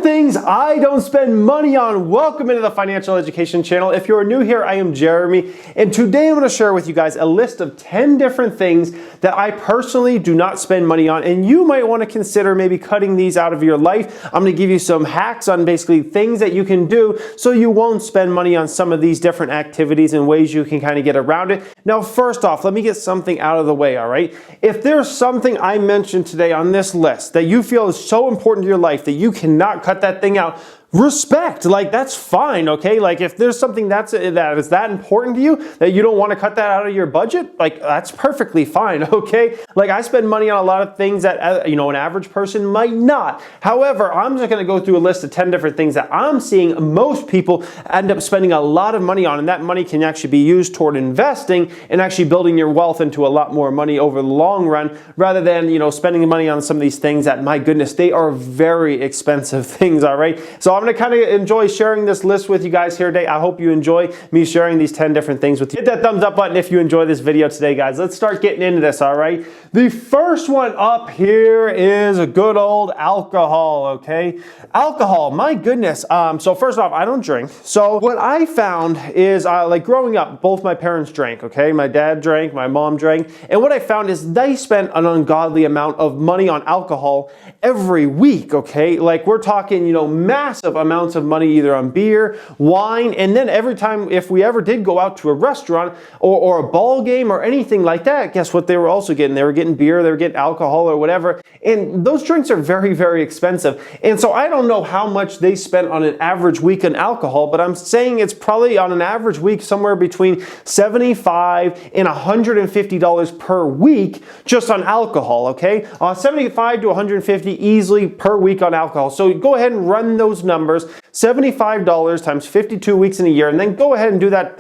things I don't spend money on. Welcome into the Financial Education channel. If you're new here, I am Jeremy, and today I'm going to share with you guys a list of 10 different things that I personally do not spend money on, and you might want to consider maybe cutting these out of your life. I'm going to give you some hacks on basically things that you can do so you won't spend money on some of these different activities and ways you can kind of get around it. Now, first off, let me get something out of the way, all right? If there's something I mentioned today on this list that you feel is so important to your life that you cannot cut that thing out, respect, like that's fine, okay? Like if there's something that is that important to you that you don't want to cut that out of your budget, like that's perfectly fine, okay? Like I spend money on a lot of things that an average person might not. However, I'm just going to go through a list of 10 different things that I'm seeing most people end up spending a lot of money on, and that money can actually be used toward investing and actually building your wealth into a lot more money over the long run, rather than spending money on some of these things that, my goodness, they are very expensive things, all right? So I'm going to kind of enjoy sharing this list with you guys here today. I hope you enjoy me sharing these 10 different things with you. Hit that thumbs up button if you enjoy this video today, guys. Let's start getting into this, all right? The first one up here is a good old alcohol, okay? Alcohol, my goodness. So first off, I don't drink. So what I found is like growing up, both my parents drank, okay? My dad drank, my mom drank. And what I found is they spent an ungodly amount of money on alcohol every week, okay? Like we're talking, massive amounts of money either on beer, wine, and then every time if we ever did go out to a restaurant or a ball game or anything like that, guess what they were also getting? They were getting beer, they were getting alcohol or whatever, and those drinks are very, very expensive. And so I don't know how much they spent on an average week on alcohol, but I'm saying it's probably on an average week somewhere between $75 and $150 per week just on alcohol, okay? $75 to $150 easily per week on alcohol. So go ahead and run those numbers, $75 times 52 weeks in a year, and then go ahead and do that,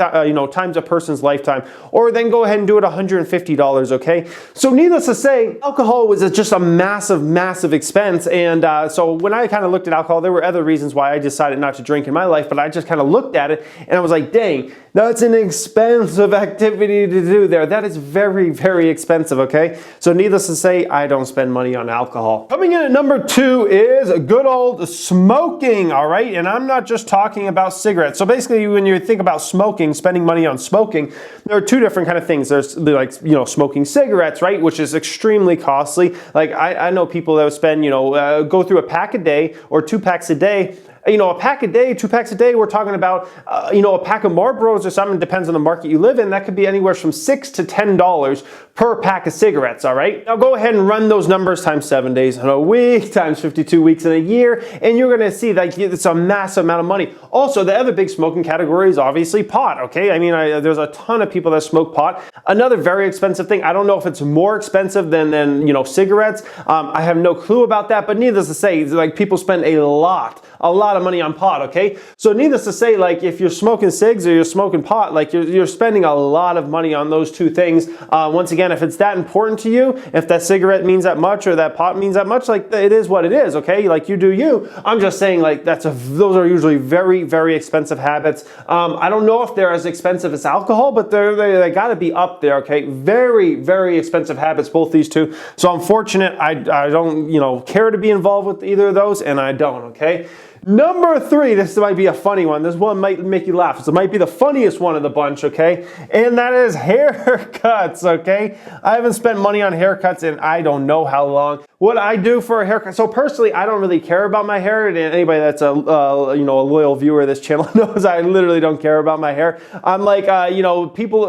times a person's lifetime, or then go ahead and do it $150, okay? So needless to say, alcohol was just a massive, massive expense, and so when I kind of looked at alcohol, there were other reasons why I decided not to drink in my life, but I just kind of looked at it, and I was like, dang, that's an expensive activity to do there. That is very, very expensive, okay? So needless to say, I don't spend money on alcohol. Coming in at number 2 is good old smoking, all right? And I'm not just talking about cigarettes. So basically, when you think about smoking, spending money on smoking, there are two different kind of things. There's like, smoking cigarettes, right? Which is extremely costly. Like I know people that would spend, go through a pack a day or 2 packs a day. A pack a day, 2 packs a day, we're talking about, a pack of Marlboros or something, depends on the market you live in, that could be anywhere from $6 to $10 per pack of cigarettes, all right? Now go ahead and run those numbers times 7 days in a week, times 52 weeks in a year, and you're gonna see that it's a massive amount of money. Also, the other big smoking category is obviously pot, okay? I mean, there's a ton of people that smoke pot. Another very expensive thing, I don't know if it's more expensive than cigarettes. I have no clue about that, but needless to say, like people spend a lot of money on pot, okay? So needless to say, like if you're smoking cigs or you're smoking pot, like you're spending a lot of money on those two things. Once again, if it's that important to you, if that cigarette means that much or that pot means that much, like it is what it is, okay? Like you do you. I'm just saying like those are usually very, very expensive habits. I don't know if they're as expensive as alcohol, but they gotta be up there, okay? Very, very expensive habits, both these two. So I'm fortunate I don't, care to be involved with either of those, and I don't, okay? Number 3, this might be a funny one. This one might make you laugh. This might be the funniest one of the bunch, okay? And that is haircuts, okay? I haven't spent money on haircuts in I don't know how long. What I do for a haircut, so personally, I don't really care about my hair, and anybody that's a loyal viewer of this channel knows I literally don't care about my hair. I'm like,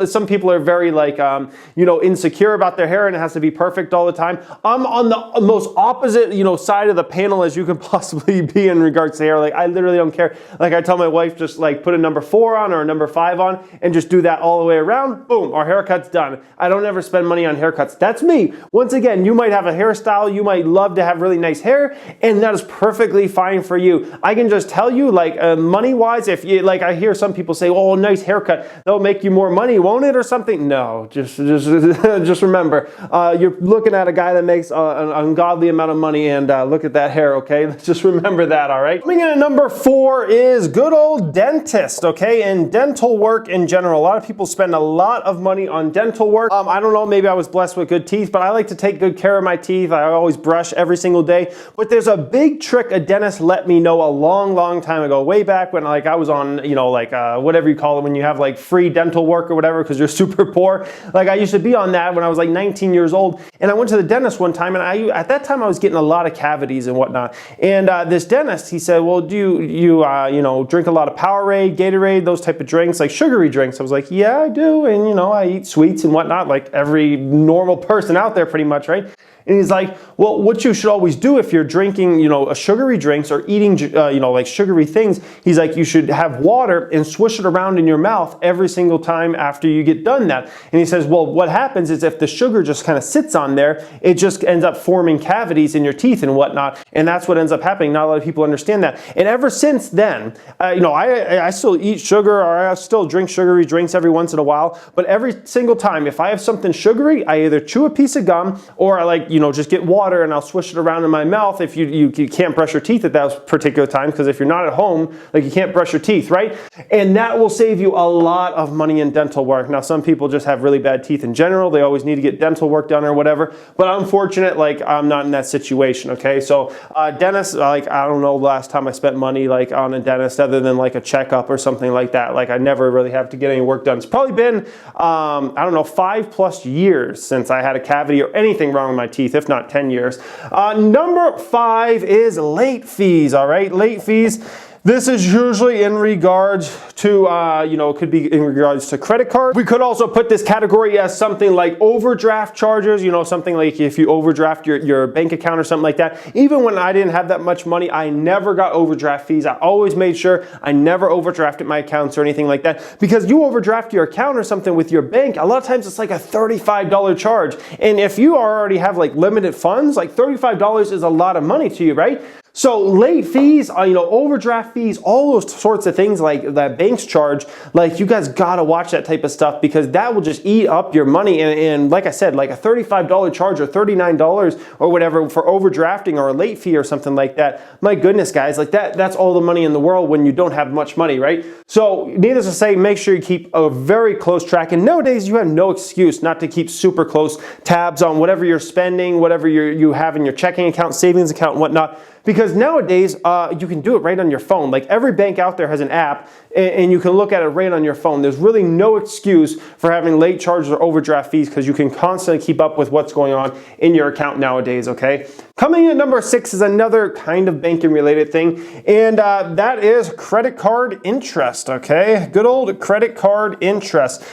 some people are very like, insecure about their hair and it has to be perfect all the time. I'm on the most opposite, side of the panel as you can possibly be in regards to hair. Like I literally don't care. Like I tell my wife, just like put a number 4 on or a number 5 on and just do that all the way around. Boom, our haircut's done. I don't ever spend money on haircuts. That's me. Once again, you might have a hairstyle, you might love to have really nice hair, and that is perfectly fine for you. I can just tell you, like money-wise, if you like, I hear some people say, "Oh, nice haircut, that'll make you more money, won't it?" or something. No, just remember, you're looking at a guy that makes an ungodly amount of money, and look at that hair. Okay, let's just remember that. All right. Coming in at number 4 is good old dentist, okay? And dental work in general. A lot of people spend a lot of money on dental work. I don't know, maybe I was blessed with good teeth, but I like to take good care of my teeth. I always brush every single day. But there's a big trick a dentist let me know a long time ago, way back when I was on, whatever you call it, when you have like free dental work or whatever because you're super poor. I used to be on that when I was like 19 years old. And I went to the dentist one time, and at that time I was getting a lot of cavities and whatnot. And this dentist, he said, well, do you drink a lot of Powerade, Gatorade, those type of drinks, like sugary drinks? I was like, yeah, I do. And, I eat sweets and whatnot, like every normal person out there pretty much, right? And he's like, well, what you should always do if you're drinking, sugary drinks or eating, like sugary things, he's like, you should have water and swish it around in your mouth every single time after you get done that. And he says, well, what happens is if the sugar just kind of sits on there, it just ends up forming cavities in your teeth and whatnot. And that's what ends up happening. Not a lot of people understand that. And ever since then, I still eat sugar, or I still drink sugary drinks every once in a while. But every single time, if I have something sugary, I either chew a piece of gum or I just get water and I'll swish it around in my mouth if you can't brush your teeth at that particular time, because if you're not at home, you can't brush your teeth, right? And that will save you a lot of money in dental work. Now, some people just have really bad teeth in general. They always need to get dental work done or whatever, but I'm fortunate, I'm not in that situation, okay? So dentist, I don't know the last time I spent money on a dentist other than a checkup or something like that. I never really have to get any work done. It's probably been, 5+ years since I had a cavity or anything wrong with my teeth, if not 10 years. Number 5 is late fees, all right? Late fees. This is usually in regards to, it could be in regards to credit cards. We could also put this category as something like overdraft charges, something like if you overdraft your bank account or something like that. Even when I didn't have that much money, I never got overdraft fees. I always made sure I never overdrafted my accounts or anything like that, because you overdraft your account or something with your bank, a lot of times it's like a $35 charge. And if you already have limited funds, $35 is a lot of money to you, right? So late fees, overdraft fees, all those sorts of things that banks charge, you guys gotta watch that type of stuff, because that will just eat up your money. And like I said, a $35 charge or $39 or whatever for overdrafting or a late fee or something like that. My goodness, guys, that's all the money in the world when you don't have much money, right? So needless to say, make sure you keep a very close track. And nowadays you have no excuse not to keep super close tabs on whatever you're spending, whatever you have in your checking account, savings account, and whatnot. Because nowadays, you can do it right on your phone. Every bank out there has an app, and you can look at it right on your phone. There's really no excuse for having late charges or overdraft fees, because you can constantly keep up with what's going on in your account nowadays, okay? Coming in at number 6 is another kind of banking related thing, and that is credit card interest, okay? Good old credit card interest.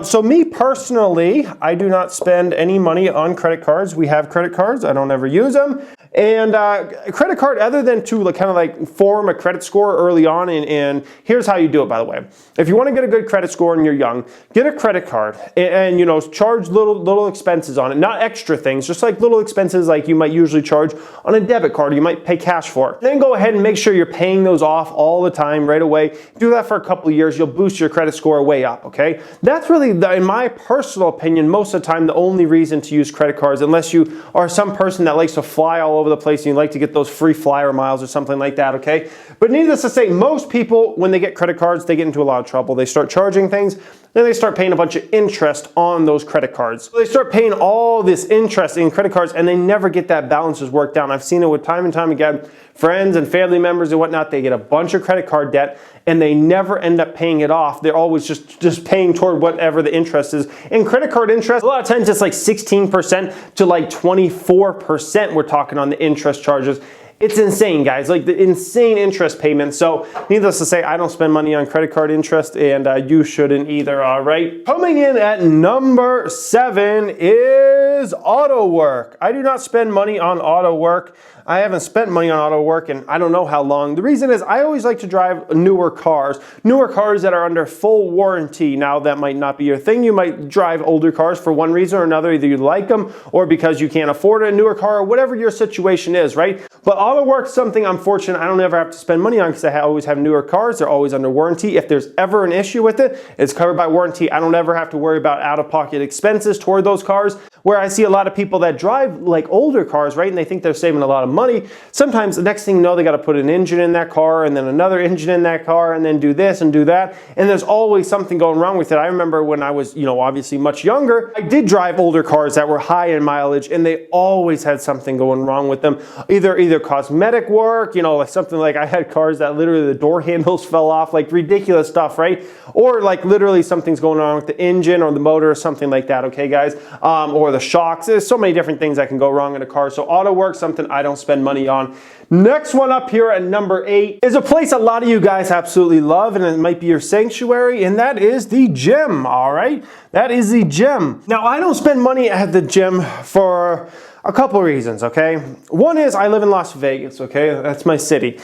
So me personally, I do not spend any money on credit cards. We have credit cards. I don't ever use them. And credit card, other than to form a credit score early on, and here's how you do it, by the way. If you want to get a good credit score and you're young, get a credit card and charge little expenses on it, not extra things, just little expenses you might usually charge on a debit card, you might pay cash for. Then go ahead and make sure you're paying those off all the time right away. Do that for a couple of years, you'll boost your credit score way up, okay? That's really, in my personal opinion, most of the time the only reason to use credit cards, unless you are some person that likes to fly all over the place and you like to get those free flyer miles or something like that, okay? But needless to say, most people, when they get credit cards, they get into a lot of trouble. They start charging things, then they start paying a bunch of interest on those credit cards. So they start paying all this interest in credit cards, and they never get that balances worked out. I've seen it with time and time again. Friends and family members and whatnot, they get a bunch of credit card debt and they never end up paying it off. They're always just paying toward whatever the interest is. And credit card interest, a lot of times it's 16% to 24% we're talking on the interest charges. It's insane, guys, the insane interest payments. So needless to say, I don't spend money on credit card interest, and you shouldn't either, all right? Coming in at number 7 is auto work. I do not spend money on auto work. I haven't spent money on auto work in I don't know how long. The reason is I always like to drive newer cars that are under full warranty. Now, that might not be your thing. You might drive older cars for one reason or another. Either you like them or because you can't afford a newer car or whatever your situation is, right? But auto work's something I'm fortunate I don't ever have to spend money on because I always have newer cars. They're always under warranty. If there's ever an issue with it, it's covered by warranty. I don't ever have to worry about out-of-pocket expenses toward those cars. Where I see a lot of people that drive like older cars, right, and they think they're saving a lot of money. Sometimes the next thing you know, they got to put an engine in that car and then another engine in that car and then do this and do that. And there's always something going wrong with it. I remember when I was, obviously much younger, I did drive older cars that were high in mileage and they always had something going wrong with them. Either cosmetic work, like something like I had cars that literally the door handles fell off, like ridiculous stuff, right? Or like literally something's going on with the engine or the motor or something like that, okay guys? Or the shocks. There's so many different things that can go wrong in a car. So auto work, something I don't spend money on. Next one up here at number 8 is a place a lot of you guys absolutely love, and it might be your sanctuary, and that is the gym, all right? That is the gym. Now, I don't spend money at the gym for a couple of reasons, okay? One is I live in Las Vegas, okay? That's my city.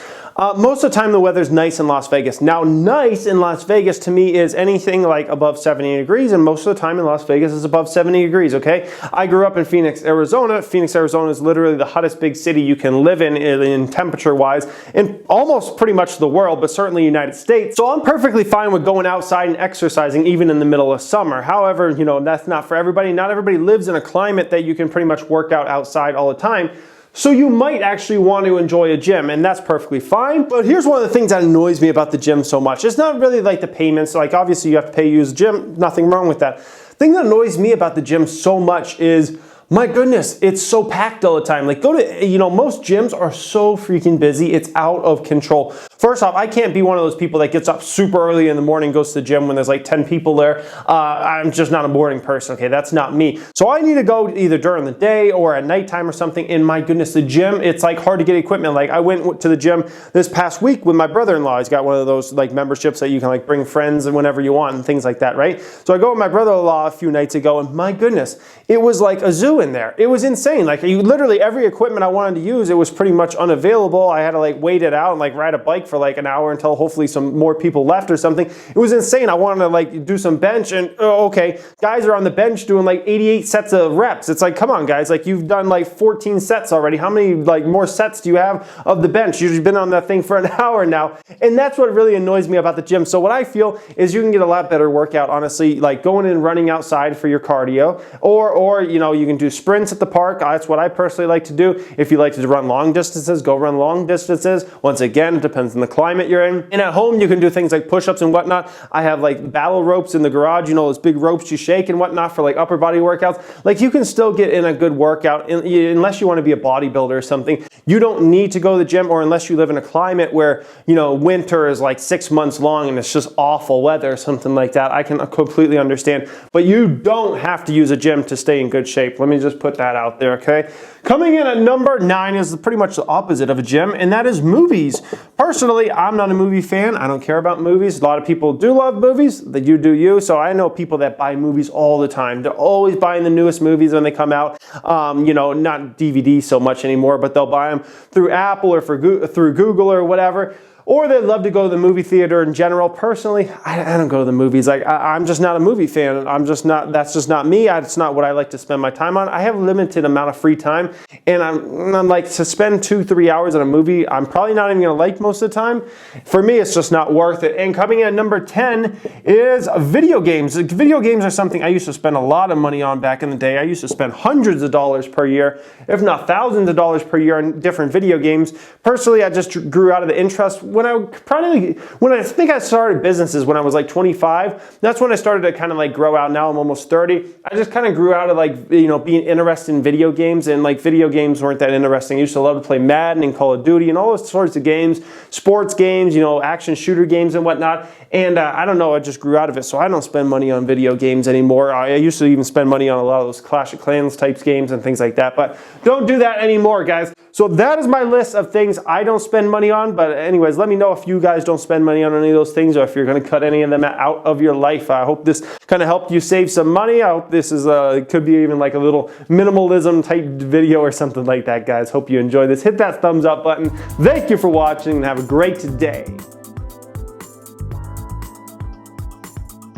Most of the time the weather's nice in Las Vegas. Now, nice in Las Vegas to me is anything like above 70 degrees, and most of the time in Las Vegas is above 70 degrees, okay? I grew up in Phoenix, Arizona. Phoenix, Arizona is literally the hottest big city you can live in temperature-wise, in almost pretty much the world, but certainly United States. So I'm perfectly fine with going outside and exercising even in the middle of summer. However, that's not for everybody. Not everybody lives in a climate that you can pretty much work out outside all the time. So you might actually want to enjoy a gym, and that's perfectly fine. But here's one of the things that annoys me about the gym so much. It's not really like the payments. Like obviously you have to pay to use the gym. Nothing wrong with that. The thing that annoys me about the gym so much is, my goodness, it's so packed all the time. Like go to, most gyms are so freaking busy. It's out of control. First off, I can't be one of those people that gets up super early in the morning, goes to the gym when there's like 10 people there. I'm just not a morning person, okay? That's not me. So I need to go either during the day or at nighttime or something. And my goodness, the gym, it's like hard to get equipment. Like I went to the gym this past week with my brother-in-law. He's got one of those like memberships that you can like bring friends and whenever you want and things like that, right? So I go with my brother-in-law a few nights ago and my goodness, it was like a zoo in there. It was insane. Like literally every equipment I wanted to use, it was pretty much unavailable. I had to like wait it out and like ride a bike for like an hour until hopefully some more people left or something. It was insane. I wanted to like do some bench and okay, guys are on the bench doing like 88 sets of reps. It's like, come on guys, like you've done like 14 sets already. How many like more sets do you have of the bench? You've been on that thing for an hour now. And that's what really annoys me about the gym. So what I feel is you can get a lot better workout, honestly, like going and running outside for your cardio or you can do sprints at the park. That's what I personally like to do. If you like to run long distances, go run long distances. Once again, it depends on the climate you're in. And at home, you can do things like push-ups and whatnot. I have like battle ropes in the garage, those big ropes you shake and whatnot for like upper body workouts. Like you can still get in a good workout unless you want to be a bodybuilder or something. You don't need to go to the gym, or unless you live in a climate where, winter is like 6 months long and it's just awful weather or something like that. I can completely understand. But you don't have to use a gym to stay in good shape. Let me just put that out there, okay? Coming in at number 9 is pretty much the opposite of a gym, and that is movies. Personally, I'm not a movie fan. I don't care about movies. A lot of people do love movies. That you do you. So I know people that buy movies all the time. They're always buying the newest movies when they come out. Not DVD so much anymore, but they'll buy them through Apple or through Google or whatever. Or they'd love to go to the movie theater in general. Personally, I don't go to the movies. Like I'm just not a movie fan. That's just not me. It's not what I like to spend my time on. I have a limited amount of free time, and I'm like, to spend 2-3 hours on a movie, I'm probably not even gonna like most of the time. For me, it's just not worth it. And coming in at number 10 is video games. Video games are something I used to spend a lot of money on back in the day. I used to spend hundreds of dollars per year, if not thousands of dollars per year on different video games. Personally, I just grew out of the interest. When I think I started businesses when I was like 25, that's when I started to kind of like grow out. Now I'm almost 30. I just kind of grew out of like, being interested in video games, and like video games weren't that interesting. I used to love to play Madden and Call of Duty and all those sorts of games, sports games, action shooter games and whatnot. And I don't know, I just grew out of it. So I don't spend money on video games anymore. I used to even spend money on a lot of those Clash of Clans types games and things like that, but don't do that anymore, guys. So that is my list of things I don't spend money on. But anyways, let me know if you guys don't spend money on any of those things, or if you're going to cut any of them out of your life. I hope this kind of helped you save some money. I hope this is could be even like a little minimalism type video or something like that, guys. Hope you enjoyed this. Hit that thumbs up button. Thank you for watching and have a great day.